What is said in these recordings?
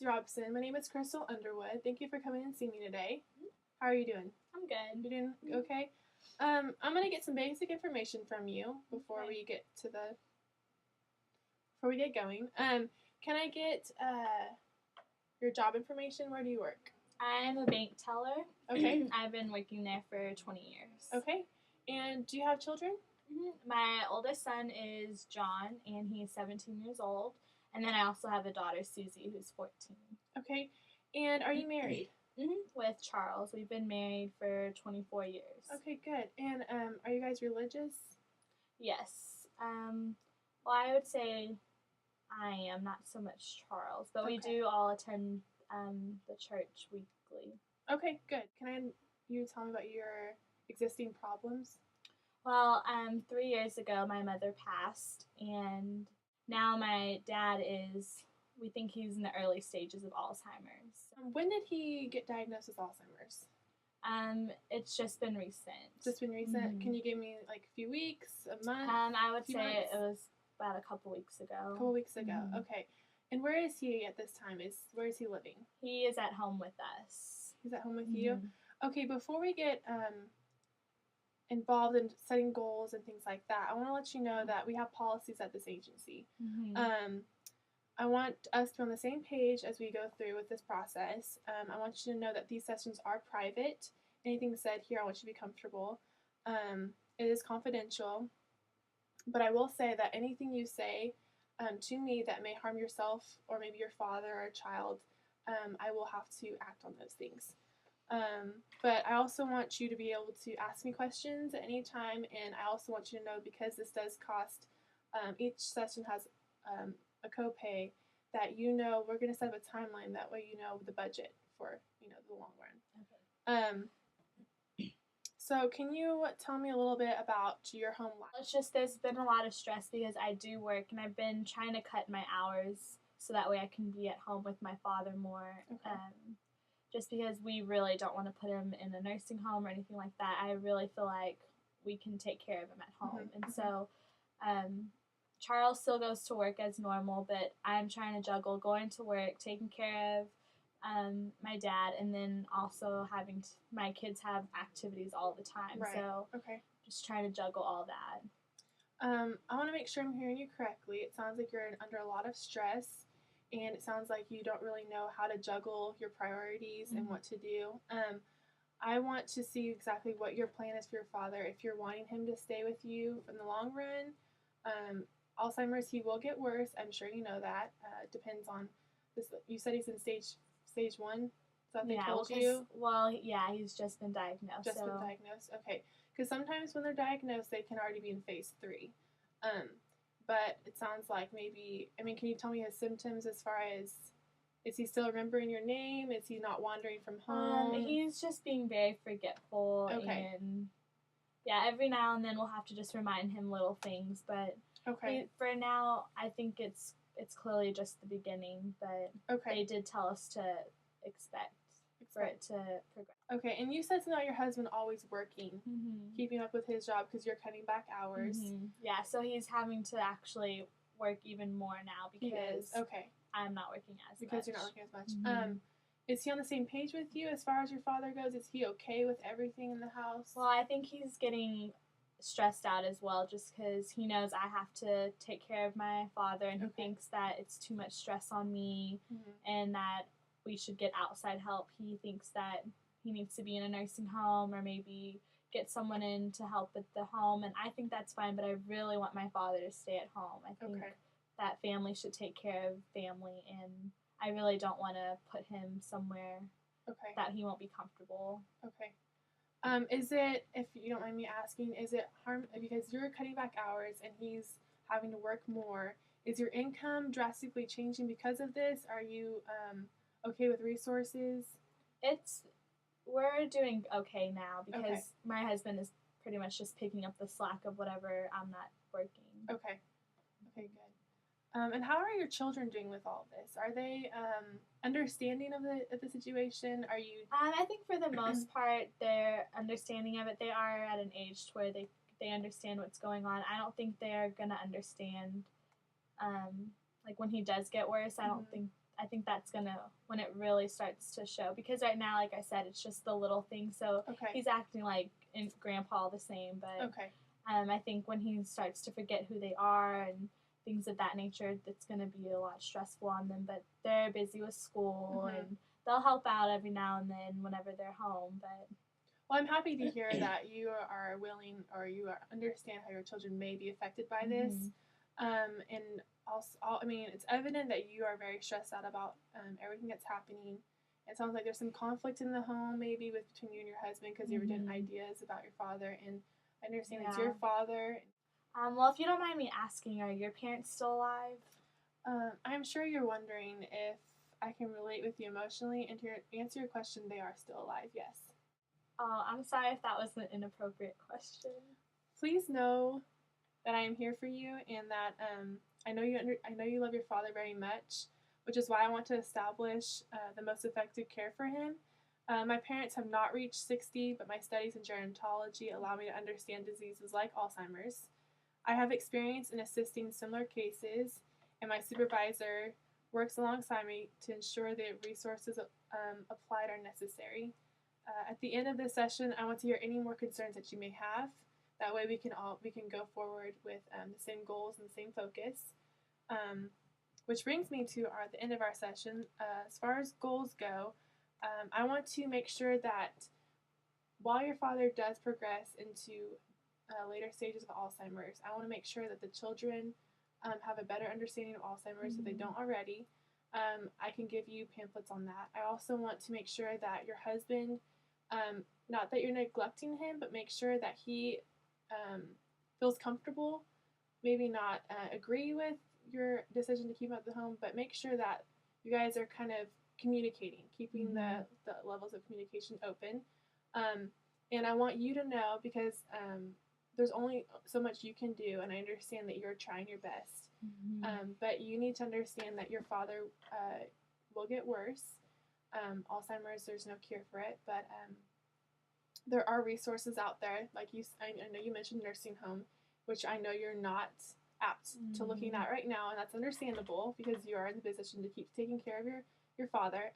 Robson. My name is Crystal Underwood. Thank you for coming and seeing me today. How are you doing? I'm good. You doing okay? I'm gonna get some basic information from you before we get going. Can I get your job information? Where do you work? I'm a bank teller. Okay. I've been working there for 20 years. Okay. And do you have children? My oldest son is John, and he's 17 years old. And then I also have a daughter, Susie, who's 14. Okay. And are you married? With Charles. We've been married for 24 years. Okay, good. And are you guys religious? Yes. Well, I would say I am, not so much Charles, but we do all attend the church weekly. Okay, good. Can you tell me about your existing problems? Well, 3 years ago, my mother passed, and now my dad we think he's in the early stages of Alzheimer's. When did he get diagnosed with Alzheimer's? It's just been recent. Just been recent? Can you give me like a few weeks, a month? I would say it was about a couple weeks ago. A couple weeks ago, okay. And where is he at this time? Where is he living? He is at home with us. He's at home with you? Okay, before we get involved in setting goals and things like that, I want to let you know that we have policies at this agency. I want us to be on the same page as we go through with this process. I want you to know that these sessions are private. Anything said here, I want you to be comfortable. It is confidential, but I will say that anything you say to me that may harm yourself or maybe your father or a child, I will have to act on those things. But I also want you to be able to ask me questions at any time, and I also want you to know, because this does cost, each session has a copay, that we're going to set up a timeline, that way the budget for the long run. Okay. So can you tell me a little bit about your home life? It's just there's been a lot of stress because I do work, and I've been trying to cut my hours so that way I can be at home with my father more. Okay. Just because we really don't want to put him in a nursing home or anything like that. I really feel like we can take care of him at home. And so Charles still goes to work as normal, but I'm trying to juggle going to work, taking care of my dad, and then also having my kids have activities all the time. Right. So just trying to juggle all that. I want to make sure I'm hearing you correctly. It sounds like you're under a lot of stress, and it sounds like you don't really know how to juggle your priorities and what to do. I want to see exactly what your plan is for your father. If you're wanting him to stay with you in the long run, Alzheimer's, he will get worse. I'm sure you know that. Depends on this. You said he's in stage 1. Is that what they told you? Well, yeah, he's just been diagnosed. Been diagnosed. Okay. Because sometimes when they're diagnosed, they can already be in phase 3. But it sounds like maybe, can you tell me his symptoms as far as, is he still remembering your name? Is he not wandering from home? He's just being very forgetful. Okay. And yeah, every now and then we'll have to just remind him little things. But for now, I think it's clearly just the beginning. But they did tell us to expect for it to progress. Okay, and you said something about your husband always working, keeping up with his job because you're cutting back hours. Yeah, so he's having to actually work even more now because I'm not working as much. Because you're not working as much. Is he on the same page with you as far as your father goes? Is he okay with everything in the house? Well, I think he's getting stressed out as well, just because he knows I have to take care of my father, and he thinks that it's too much stress on me and that we should get outside help. He thinks that he needs to be in a nursing home or maybe get someone in to help with the home, and I think that's fine, but I really want my father to stay at home. I think that family should take care of family, and I really don't want to put him somewhere that he won't be comfortable. Okay. Is it, if you don't mind me asking, is it because you're cutting back hours and he's having to work more, is your income drastically changing because of this? Are you okay with resources? We're doing okay now because my husband is pretty much just picking up the slack of whatever I'm not working. Okay, good. And how are your children doing with all this? Are they understanding of the situation? Are you? I think for the most part, they're understanding of it. They are at an age where they understand what's going on. I don't think they're gonna understand, like when he does get worse. I don't think I think that's when it really starts to show. Because right now, like I said, it's just the little things. So Okay. he's acting like grandpa the same. But Okay. I think when he starts to forget who they are and things of that nature, that's going to be a lot stressful on them. But they're busy with school and they'll help out every now and then whenever they're home. But well, I'm happy to hear that you are willing, or you understand how your children may be affected by this. And also, I mean, it's evident that you are very stressed out about everything that's happening. It sounds like there's some conflict in the home, maybe between you and your husband, because you were getting ideas about your father. And I understand it's your father. Well, if you don't mind me asking, are your parents still alive? I'm sure you're wondering if I can relate with you emotionally, and to answer your question, they are still alive, yes. Oh, I'm sorry if that was an inappropriate question. Please know that I am here for you, and that I know you love your father very much, which is why I want to establish the most effective care for him. My parents have not reached 60, but my studies in gerontology allow me to understand diseases like Alzheimer's. I have experience in assisting similar cases, and my supervisor works alongside me to ensure the resources applied are necessary. At the end of this session, I want to hear any more concerns that you may have. That way we can go forward with the same goals and the same focus. Which brings me to the end of our session. As far as goals go, I want to make sure that while your father does progress into later stages of Alzheimer's, I want to make sure that the children have a better understanding of Alzheimer's if they don't already. I can give you pamphlets on that. I also want to make sure that your husband, not that you're neglecting him, but make sure that he feels comfortable, maybe not agree with your decision to keep him at the home, but make sure that you guys are kind of communicating, keeping the levels of communication open. And I want you to know, because there's only so much you can do, and I understand that you're trying your best. But you need to understand that your father will get worse. Alzheimer's, there's no cure for it, but there are resources out there. Like I know you mentioned nursing home, which I know you're not apt to looking at right now, and that's understandable because you are in the position to keep taking care of your father.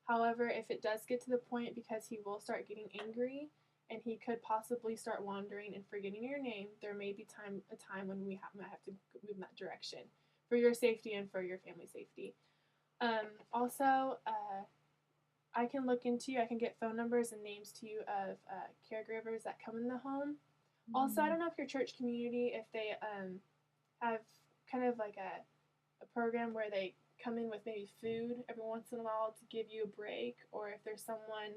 However, if it does get to the point, because he will start getting angry and he could possibly start wandering and forgetting your name, there may be a time when we might have to move in that direction for your safety and for your family's safety. Also, I can get phone numbers and names to you of caregivers that come in the home. Also, I don't know if your church community, if they have kind of like a program where they come in with maybe food every once in a while to give you a break, or if there's someone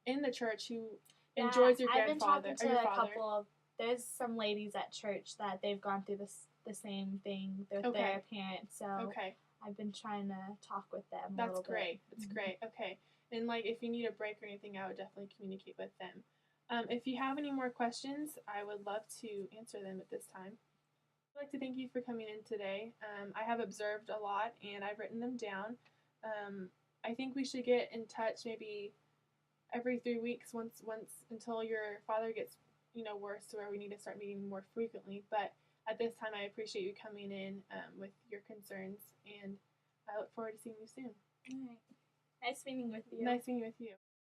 in the church who enjoys your grandfather. I've been talking to a couple of, there's some ladies at church that they've gone through the same thing with their parents, so I've been trying to talk with them a little bit. That's great. Okay. And like, if you need a break or anything, I would definitely communicate with them. If you have any more questions, I would love to answer them at this time. I'd like to thank you for coming in today. I have observed a lot, and I've written them down. I think we should get in touch maybe every 3 weeks, once until your father gets worse, to where we need to start meeting more frequently. But at this time, I appreciate you coming in with your concerns, and I look forward to seeing you soon. All right. Nice meeting with you. Nice meeting with you.